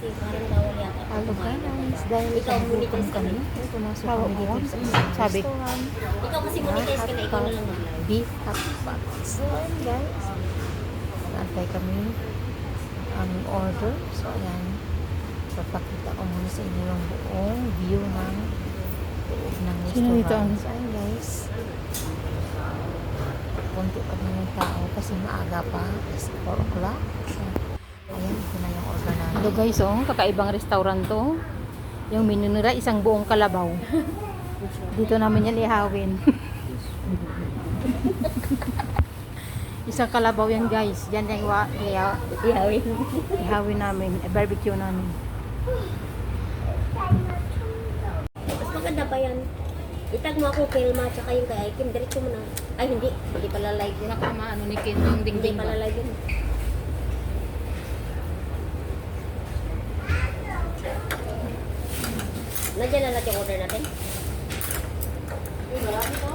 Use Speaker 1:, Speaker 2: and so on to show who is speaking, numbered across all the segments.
Speaker 1: Parang bawal yata.
Speaker 2: Hello guys, dahil
Speaker 1: Ikaw,
Speaker 2: gutom
Speaker 1: monetize ka
Speaker 2: kami,
Speaker 1: na?
Speaker 2: pumasok kami dito sa isang
Speaker 3: Sabi.
Speaker 2: restaurant.
Speaker 1: Ikaw kasi monetize ka na, ikaw na lang mag-live.
Speaker 2: Beef hotpot. So ayan guys, nantay kami aming order. So ayan, papakita ko muna sa inyo yung buong view ng loob ng
Speaker 3: Sino dito?
Speaker 2: restaurant. So ayan guys, punti pa din yung tao kasi maaga pa, is 4 o'clock. So ayan, ito na yung order namin.
Speaker 3: Hello guys, oh, kakaibang restaurant to. Yung menu nila, isang buong kalabaw. Dito namin yan ihawin. Isang kalabaw yan guys. Yan yung
Speaker 1: Ihawin.
Speaker 3: ihawin namin. Barbecue namin.
Speaker 1: Mas maganda pa yan. Itag mo ako, Kelma, tsaka yung kay Kim. Diretso mo na. Ay, hindi. Hindi pala live yun.
Speaker 3: Baka maano ni Ken yung
Speaker 1: Hindi
Speaker 3: dingding
Speaker 1: pala
Speaker 3: ba?
Speaker 1: live yun. Nandiyan na lahat yung order natin.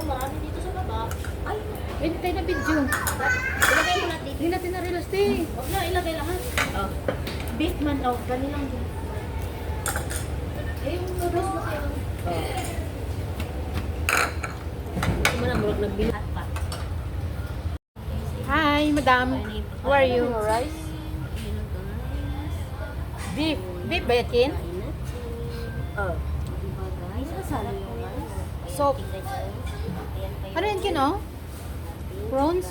Speaker 1: Marami dito sa baba. Ay,
Speaker 3: Pwede tayo na video.
Speaker 1: ilagay mo lahat dito.
Speaker 3: Hindi natin na-realize eh.
Speaker 1: Huwag na, ilagay lahat. Oh.
Speaker 3: Beef man daw. Gani lang din.
Speaker 1: Eh, yung noodles mo kayo. Oh. Ito mo na, murag nagbilat pa.
Speaker 3: Hi, madam. How are you?
Speaker 1: Rice.
Speaker 3: Beef. Beef ba yan, Ken?
Speaker 1: Oh. Diba guys, asala yung rice.
Speaker 3: Soup. Ano yan, Ken, oh? Prawns?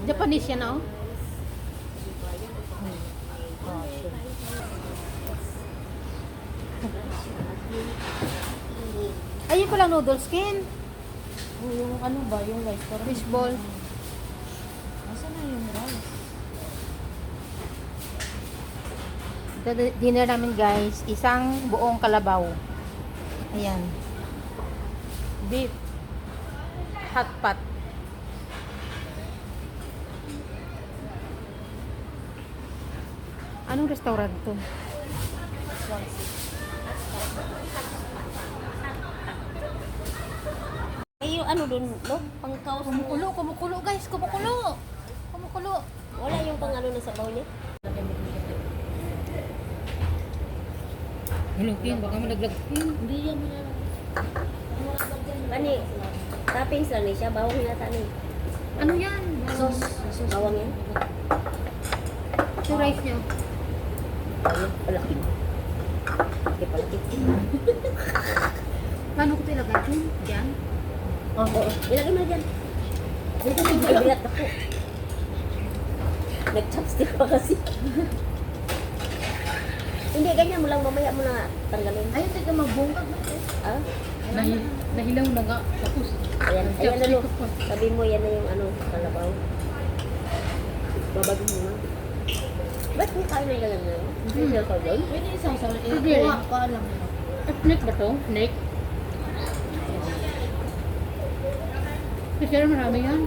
Speaker 3: Japanese yan, oh? Ayun pala noodles, Ken.
Speaker 1: Yung ano ba, yung rice parang
Speaker 3: Fishball.
Speaker 1: Nasaan na yung rice?
Speaker 3: Dinner namin guys, isang buong kalabaw. Ayan. Beef. Hot pot. Anong restaurant to?
Speaker 1: Eh, yung ano dun, no? Pangkaos mo.
Speaker 3: Kumukulo guys, kumukulo. Kumukulo.
Speaker 1: Wala yung pang ano na sabaw niya?
Speaker 3: Hello, Ken, baka malaglag.
Speaker 1: Hindi yan mo na. Ani, toppings lang ni siya. Bawang hinata ni.
Speaker 3: Ano yan?
Speaker 1: Sauce. Bawang yan.
Speaker 3: Ito rice niyo.
Speaker 1: Ayun, palaki. Okay, palaki.
Speaker 3: Paano ko ito ilagay? Ken? Diyan?
Speaker 1: Oo. Ilagay mo na dyan. Dito may bilat ako. Nag-chopstick pa kasi. Hindi, ganyan mo lang. Mamaya mo na tanggalin.
Speaker 3: Ayun, taga mabungkag na ito.
Speaker 1: Ah?
Speaker 3: Nahilaw na nga. Tapos.
Speaker 1: Ayan, ayan na no. Sabi mo, yan na yung ano, kalabaw. Babagin mo na. Ba't mo kain na ilan na yun? Hindi ka doon?
Speaker 3: Pwede isang sa kuha ko alam mo. Snake ba to? Snake? Kasi marami yan.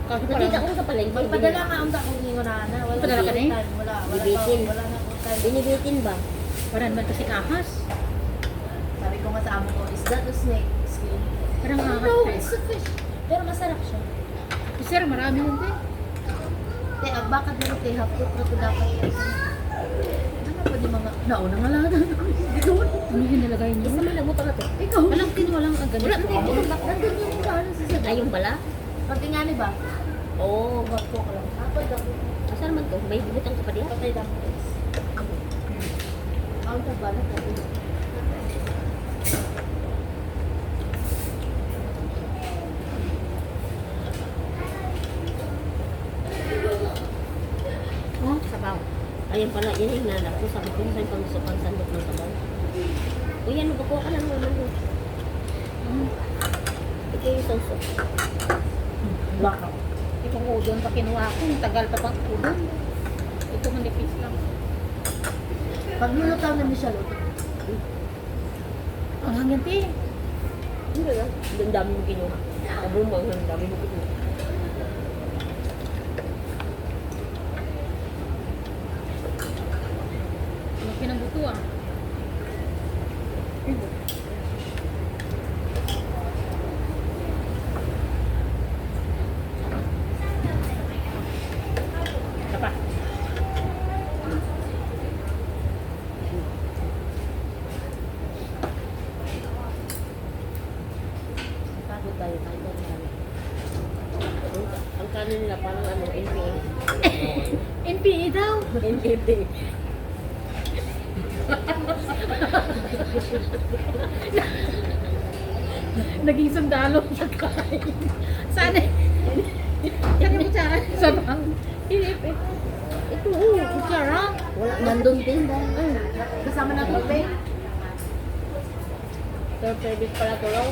Speaker 3: Kasi
Speaker 1: Nakita
Speaker 3: parang
Speaker 1: ko sa palengke.
Speaker 4: Magpadala nga ang dakong ninyo na na. Wala
Speaker 3: Padala ka na eh?
Speaker 4: Wala.
Speaker 1: Bibitin.
Speaker 4: Wala na akong time.
Speaker 1: Binibitin ba?
Speaker 3: parang man kasi ahas.
Speaker 4: Sabi ko nga sa amo ko, is that a snake skin?
Speaker 3: Parang ahas
Speaker 4: No,
Speaker 3: eh.
Speaker 4: it's a fish. Pero masarap siya.
Speaker 3: Sir, marami yan din.
Speaker 4: Kaya ang baka din ito, hapot na ito dapat. Ano pa di mga, nauna nga lang. Hindi ko.
Speaker 3: Ano yung nilagay niyo?
Speaker 1: Isa man lang mo pa na to.
Speaker 4: Ikaw.
Speaker 3: Walang kinuwalang agad.
Speaker 1: Wala,
Speaker 4: Nandun yung ano sa sabi.
Speaker 1: Ayun pala?
Speaker 4: Pati nga ni ba?
Speaker 1: Oo.
Speaker 4: Ba't ko ka lang. Hapot ako.
Speaker 1: Asa naman to? May butang ka pa din?
Speaker 4: Patay lang. Ang tabalat natin.
Speaker 3: Oh, sabaw.
Speaker 1: Ayun pala, yan yung hinanap ko. Sabi ko, saan pang gusto pang sandok ng sabaw? O yan, magkukuha ka lang naman mo. Ito yung sauce.
Speaker 3: Baka. Itong udon pa kinuha ko. Tagal pa pang udon. Ito manipis lang.
Speaker 4: Pag lulutaw na Michelle,
Speaker 3: Ang hangyan ti.
Speaker 1: Hindi lang. Ang dami mo kinuha. Sabi mo, ang dami mo kinuha.
Speaker 3: Laki ng buto ah. Tapa.
Speaker 1: parang ano, NPA.
Speaker 3: NPE daw.
Speaker 1: NPA.
Speaker 3: Naging sundalo sa kain. Sana. Yan yung kutsara. Sa bang.
Speaker 1: Ito,
Speaker 3: Kutsara.
Speaker 1: wala, nandun din dahil.
Speaker 4: Kasama na ito, babe.
Speaker 1: Third service pala to lang.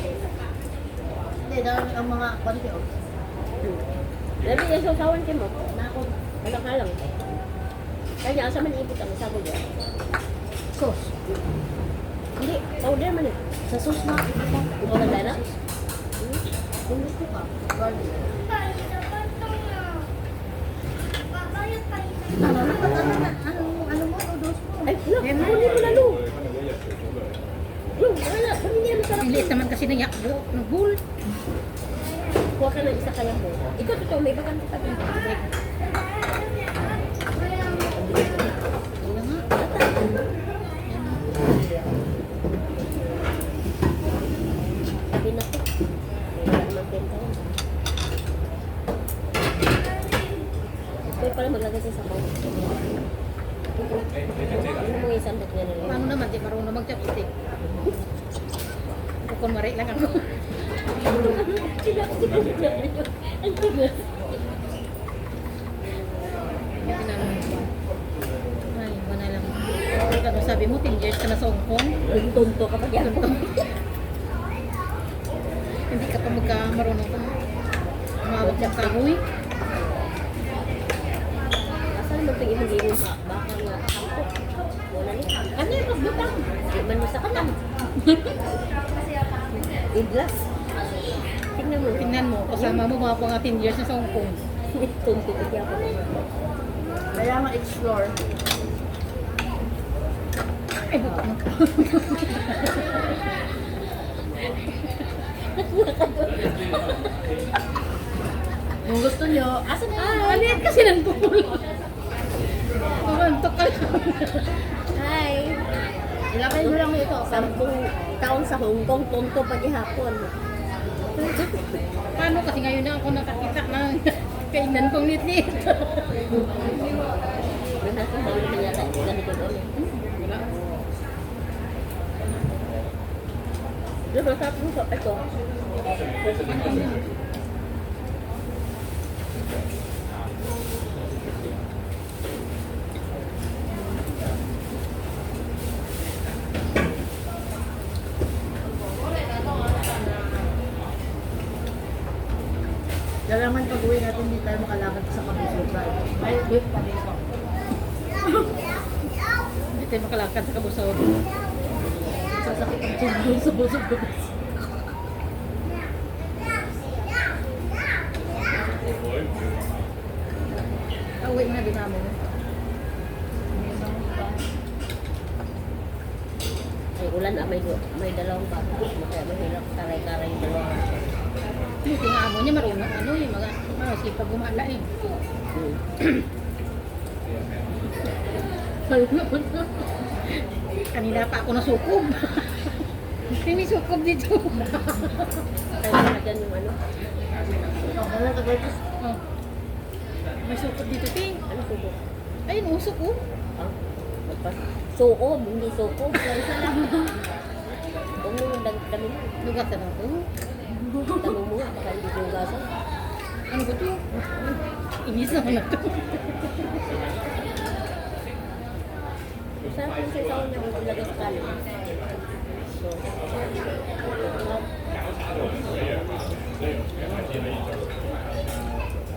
Speaker 4: Hindi, dahil ang mga konti, oh.
Speaker 1: Labi yung sausawan kayo mo. Nako, alam ka lang. Kaya asa man ipit ang sago dyan.
Speaker 4: Sauce.
Speaker 1: Hindi, powder man eh.
Speaker 4: Sa sauce na, ito.
Speaker 1: Ito na dala?
Speaker 4: Kung gusto ka, garlic. Ano mo, noodles mo?
Speaker 1: Ay, no, huli mo na, Lu. Lu, wala, hindi naman sarap.
Speaker 3: Liit naman kasi ng yakbo. Ng bull.
Speaker 1: Kuha ka ng isa kaya mo. Ikaw, totoo, may bakang tabi.
Speaker 3: Wala nga.
Speaker 1: Tabi na to. Wala naman benta yan. Pwede pala maglagay sa sabaw. Ano mo yung sandok niya nila?
Speaker 3: Paano naman, di marunong mag-chopstick. Kung mari lang ako.
Speaker 1: Ang tigas.
Speaker 3: Ay, wala lang. Ano sabi mo, 10 years ka na sa Hong Kong?
Speaker 1: Ang tonto ka pa dyan.
Speaker 3: Hindi ka pa marunong ka. Umawag ng kahoy.
Speaker 1: Asan mo tingin hindi mo baka nga kampo? Wala ni.
Speaker 3: Ano yung pagbutang?
Speaker 1: Di man mo sa kanang. Idlas. Tingnan mo.
Speaker 3: Tingnan mo, kasama mo mga pang 10 years na sa Hong Kong.
Speaker 1: Tonto ka dyan.
Speaker 4: Kaya ma-explore.
Speaker 3: Ay, buto mo.
Speaker 4: Kung gusto nyo, asan na yun?
Speaker 3: Maliit kasi ng pool. Tumantok ka lang.
Speaker 1: Hi.
Speaker 4: Ilakay mo lang ito.
Speaker 1: 10 taon sa Hong Kong, tonto pa di hapon.
Speaker 3: Paano kasi ngayon na ako nakakita ng kainan kong lit-lit.
Speaker 1: Yung nasa hawin na yata, ganito doon.
Speaker 3: Wala.
Speaker 1: Yung masarap mo sa ito.
Speaker 4: Kailangan pag-uwi natin, hindi tayo makalakad sa Kabusog Drive. Ay, wait, kami ito.
Speaker 3: Hindi tayo makalakad sa Kabusog.
Speaker 4: Sasakit ang tubig sa busog gabi.
Speaker 3: Uwi na din namin.
Speaker 1: Ay, ulan na, may dalawang bata. Kaya mahirap karay-karay yung dalawang.
Speaker 3: Hindi nga amo niya marunong ano yung mga sipag gumala eh. Kanina pa ako nasukob. May sukob dito.
Speaker 1: Kaya na dyan yung ano.
Speaker 4: Dala ka guys.
Speaker 3: Oh. May sukob dito, ting.
Speaker 1: Ano suko?
Speaker 3: Ayun, usok ko.
Speaker 1: Ah, magpas. Sukob, hindi sukob. Isa lang. Huwag mo nang dami mo.
Speaker 3: Lugat na ako.
Speaker 1: Dami mo nga, baka hindi ko gasan.
Speaker 3: Ano ba ito? Inis naman na ito.
Speaker 1: Masarap yung sasaw niya kung ilagay sa kanin. So,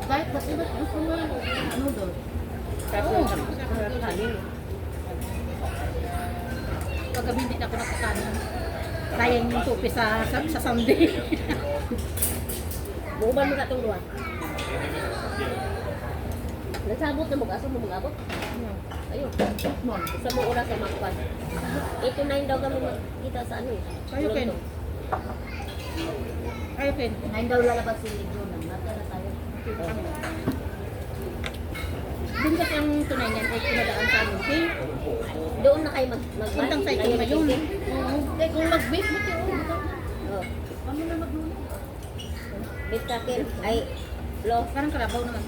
Speaker 4: Kahit ba't iba't gusto mo yung noodles?
Speaker 1: sarap yung kanin.
Speaker 3: Paggabi hindi na ako nakakanin. Sayang yung tupi sa Sunday.
Speaker 1: Buuban mo ka itong luwan. Nagsabot na mag-aso mo mag-abot. Ayun. Sa mga oras sa makpan. 8 to 9 daw kami magkita sa ano eh.
Speaker 3: Kayo, Ken. Kayo, Ken.
Speaker 4: 9 daw lalabas si Jonah. Nata na tayo.
Speaker 3: Doon kasi ang tunay niyan ay kumadaan sa amin. Okay?
Speaker 1: Doon na kayo mag-bike.
Speaker 3: Puntang cycle na yun.
Speaker 4: Oo. Eh, kung mag-bake mo kayo,
Speaker 1: Oh.
Speaker 4: ano na magluto?
Speaker 1: Beef kakin. Ay, Lo,
Speaker 3: Parang kalabaw naman.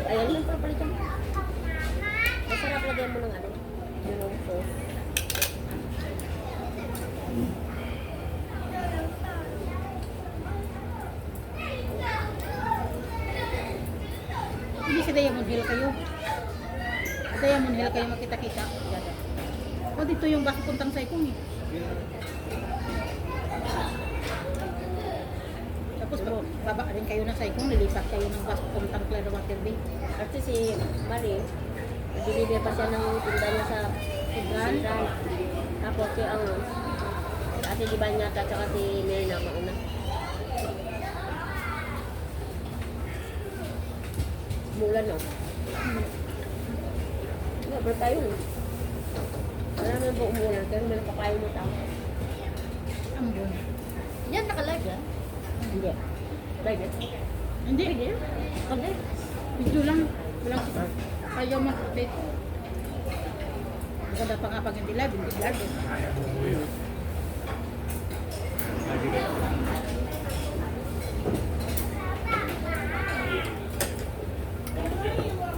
Speaker 1: ayun lang papalitan. Masarap lagyan mo ng ano, yun ang sauce.
Speaker 3: Hindi sa Diamond Hill kayo. Sa Diamond Hill kayo makita-kita. O dito yung bus puntang sa ikong eh. Tapos baba rin kayo ng Saikong, lilipat kayo ng bus puntang Clearwater Bay.
Speaker 1: Kasi si Marie, nag-deliver pa siya ng tinda niya sa Sidran. Tapos si ang Ate Diban niya at saka si Mary na mauna. Mulan no? Never tayo no? Wala naman po umulan, pero may nakakayo mo tao.
Speaker 3: Ambon.
Speaker 4: Yan, naka-live yan.
Speaker 1: Hindi. Like it?
Speaker 3: Hindi.
Speaker 1: Okay.
Speaker 3: Video lang. Walang start. Ayaw mag-update. Maganda pa nga pag hindi live, hindi live.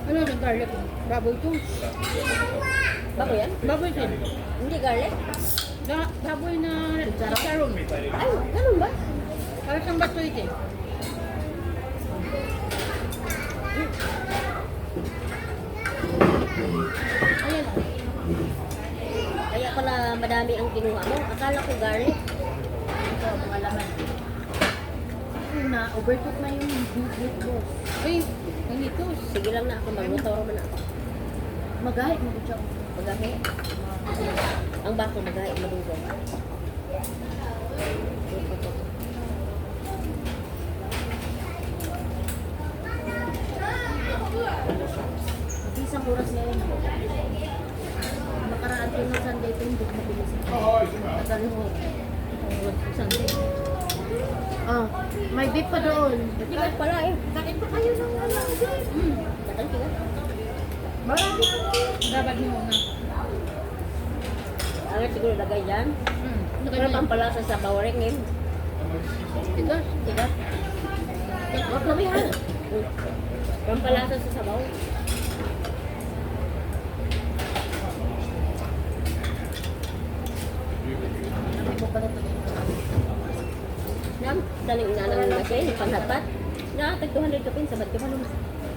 Speaker 3: Ano yung garlic? Baboy to.
Speaker 1: Bako yan?
Speaker 3: Baboy din.
Speaker 1: Hindi garlic?
Speaker 3: Baboy na chicharon.
Speaker 1: Ay, ganun ba?
Speaker 3: Para siyang baso ito eh. Ayan.
Speaker 1: Kaya pala madami ang kinuha mo. Akala ko garlic.
Speaker 4: Ito, mga laman. Una, overcook na yung beef boss.
Speaker 3: Ay, ganito.
Speaker 1: Sige lang na ako, magmotor man ako.
Speaker 4: Magahit mo siya.
Speaker 1: Magahe. Ang bako magahe, madunggo.
Speaker 4: Isang oras na yun. Makaraan ko ng Sunday ito, hindi ko mabilis. Nagaluhod. Sunday. Ah, may beef pa doon.
Speaker 1: Tigas pala eh.
Speaker 4: Kain pa kayo ng wala.
Speaker 1: Datang tigas.
Speaker 4: Marami pa.
Speaker 3: Dapat mo na.
Speaker 1: Agad siguro lagay dyan. Pero pampalasa sa bawring eh.
Speaker 3: Tigas.
Speaker 1: Tigas. Huwag na yan. Pampalasa sa sabaw.
Speaker 4: Marami mo pala ito.
Speaker 1: Nam, daling inalang na siya, yung panghapat. Nakatag 200 kapin, sabat ka pa naman.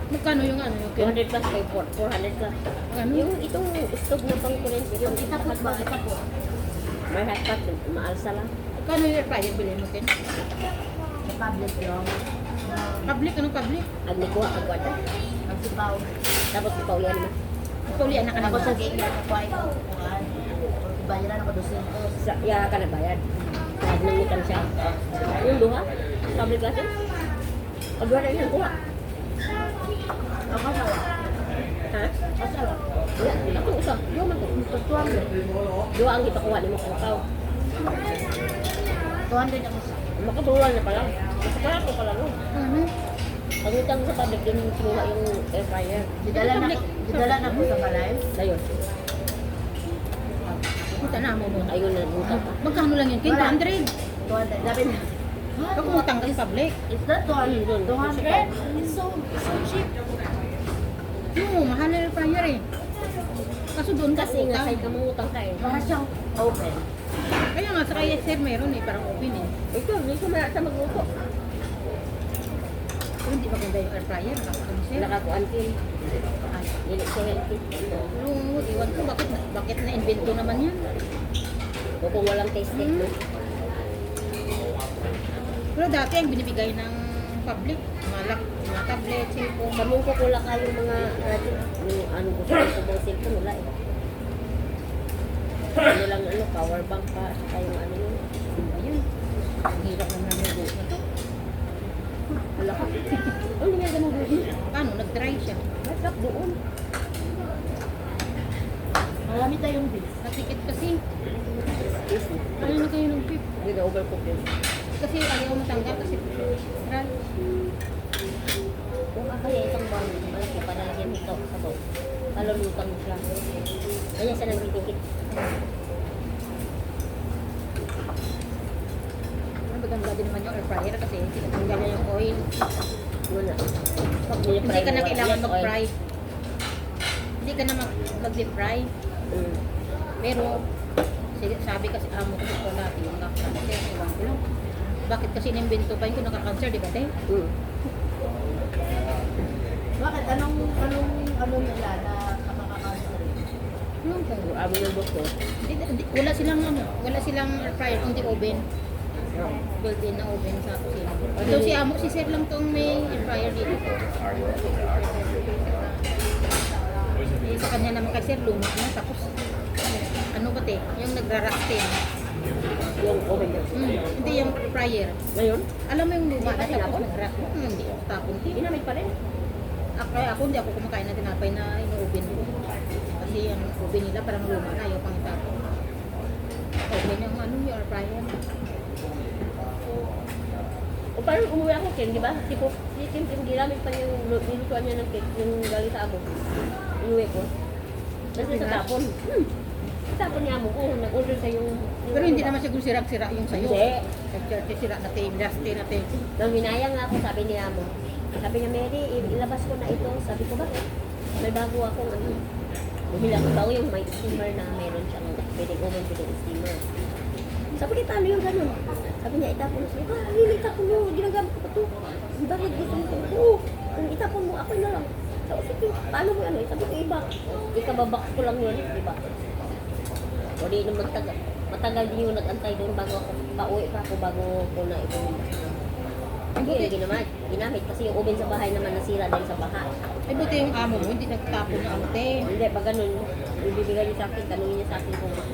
Speaker 3: Magkano yung ano? Yung
Speaker 1: 200 plus kay 400 plus.
Speaker 3: ano?
Speaker 1: Yung itong stove na pang kuryente, yung
Speaker 4: Itapos ba? Itapos.
Speaker 1: may hot pot, maalsa lang.
Speaker 3: Magkano yung air fryer bilhin mo, Ken?
Speaker 4: Sa public lang.
Speaker 3: Public? Anong public?
Speaker 1: Ang nikuha ang kwarta.
Speaker 4: Ang sipaw.
Speaker 1: Tapos ipaulian mo.
Speaker 3: Paulian na ka
Speaker 4: Tapos
Speaker 3: na.
Speaker 4: sa gate na nakuha ito. Bayaran ako 200.
Speaker 1: Sa iya ka na bayad. Nagnangitan siya. Yung duha, public class. Pag wala yung kuha.
Speaker 4: Ang kasala.
Speaker 1: Ha?
Speaker 4: Kasala.
Speaker 1: Wala, ako isa. Duha man to.
Speaker 4: Tutuan mo.
Speaker 1: Duha ang ipakuha ni mo kakaw.
Speaker 4: 200 ang isa.
Speaker 1: Makatulan na pala. Kasi pala ko pala no.
Speaker 3: Ano?
Speaker 1: Pag utang sa public, yung kinuha yung air fryer.
Speaker 4: Didala na po sa balay.
Speaker 1: Dayon.
Speaker 3: Punta na mo muna.
Speaker 1: Ayun na utang pa.
Speaker 3: Magkano lang yun? Ken,
Speaker 4: Wala.
Speaker 3: 200.
Speaker 4: 200. Sabi na.
Speaker 3: Pag umutang ka sa public.
Speaker 4: Is that 200? 200? It's so cheap.
Speaker 3: Oo, mahal na air fryer eh. Kaso doon ka
Speaker 1: Kasi nga
Speaker 3: utang.
Speaker 1: kahit ka mangutang ka eh.
Speaker 4: Mahal siyang open.
Speaker 3: Kaya nga sa kaya sir meron eh, parang open eh.
Speaker 1: Ito, hindi ko na sa magluto.
Speaker 3: Pero hindi maganda yung air fryer, nakakatabi sir.
Speaker 1: Nakakuan ko eh. Dili ko healthy.
Speaker 3: Pero iwan ko, bakit na-invento naman yan?
Speaker 1: O kung walang taste test no?
Speaker 3: Pero dati ang binibigay ng public, mga tablet, cellphone.
Speaker 1: Kamong ko kula kayo mga radyo. Yung ano gusto ko bang cellphone, wala eh. Ano lang ano, power bank pa, saka yung ano yun.
Speaker 3: Ayun. Ang hirap naman ng buhok na to.
Speaker 1: Wala ka. Ano nga ganun doon?
Speaker 3: Paano? Nag-dry siya.
Speaker 1: Masarap doon.
Speaker 4: Marami tayong beef.
Speaker 3: Natikit kasi.
Speaker 1: Easy.
Speaker 3: Ano na kayo ng beef?
Speaker 1: Hindi na overcook yun.
Speaker 3: Kasi ayaw matanggal kasi dry.
Speaker 1: Kung kaya isang bang malaki pa nalagyan ito sa bawang. Kalulutang mo siya. Kaya siya nagtitikit.
Speaker 3: Maganda din naman yung air fryer kasi tinatanggal niya yung oil.
Speaker 1: Muna.
Speaker 4: Hindi ka na kailangan mag-fry. Hindi ka na mag-deep fry. Pero, sabi kasi amo ko sa dati, yung nakakancer, ewan ko lang. Bakit kasi inimbento pa yun kung nakakancer, di ba, te?
Speaker 5: Bakit? Anong nila na nakakakancer?
Speaker 4: Yung
Speaker 1: Pero amo ng doktor.
Speaker 4: wala silang air fryer, kundi oven. Built-in na oven sa kusina. So si amo, si sir lang tong may air fryer dito. Eh, sa kanya naman kay sir, lumot na. Tapos, ano ba te? Yung nagra-rastin.
Speaker 1: Yung oven niya.
Speaker 4: Hindi yung air fryer.
Speaker 1: Ngayon,
Speaker 4: Alam mo yung luma na
Speaker 1: Hindi,
Speaker 4: tapos
Speaker 1: tinapon?
Speaker 4: nag-ras. Hindi, tapon.
Speaker 1: ginamit pa rin.
Speaker 4: Ako hindi ako kumakain na tinapay na ino-oven ko. Kasi ang oven nila parang luma na, ayaw pang itapon. Oven yung ano, yung air fryer.
Speaker 1: O parang umuwi ako, Ken, di ba? Si Tim, ginamit pa yung nilutuan niya ng cake, yung galing sa amo. Inuwi ko. Tapos natapon. Tapon niya amo ko, nag-order sa yung
Speaker 4: Pero hindi naman siguro sira-sira yung sayo.
Speaker 1: Hindi.
Speaker 4: Sa sira natin, dusty natin.
Speaker 1: Nang hinayang nga ako, sabi niya amo. Sabi niya, Mary, ilabas ko na ito. Sabi ko, bakit? May bago akong ano. Bumila ko daw yung may steamer na meron siyang pwedeng oven, pwedeng steamer. Sabi niya, talo yung ganun. Sabi niya, itapon mo. Sabi ko, hindi itapon mo. Ginagamit ko pa ito. Bakit gusto mo ito? Oo, kung itapon mo, ako na lang. Sabi ko, paano mo ano? Sabi ko, iba. Ikababak ko lang yun, diba? O di nung matagal din yung nag-antay doon bago ako, pauwi pa ako bago ko na ito. Hindi ginamit kasi yung oven sa bahay naman nasira dahil sa baha.
Speaker 4: Ay buti yung amo mo, hindi nagtapon ng ante.
Speaker 1: Hindi, pag ganun, ibibigay niya sa akin, tanungin niya sa akin kung ako.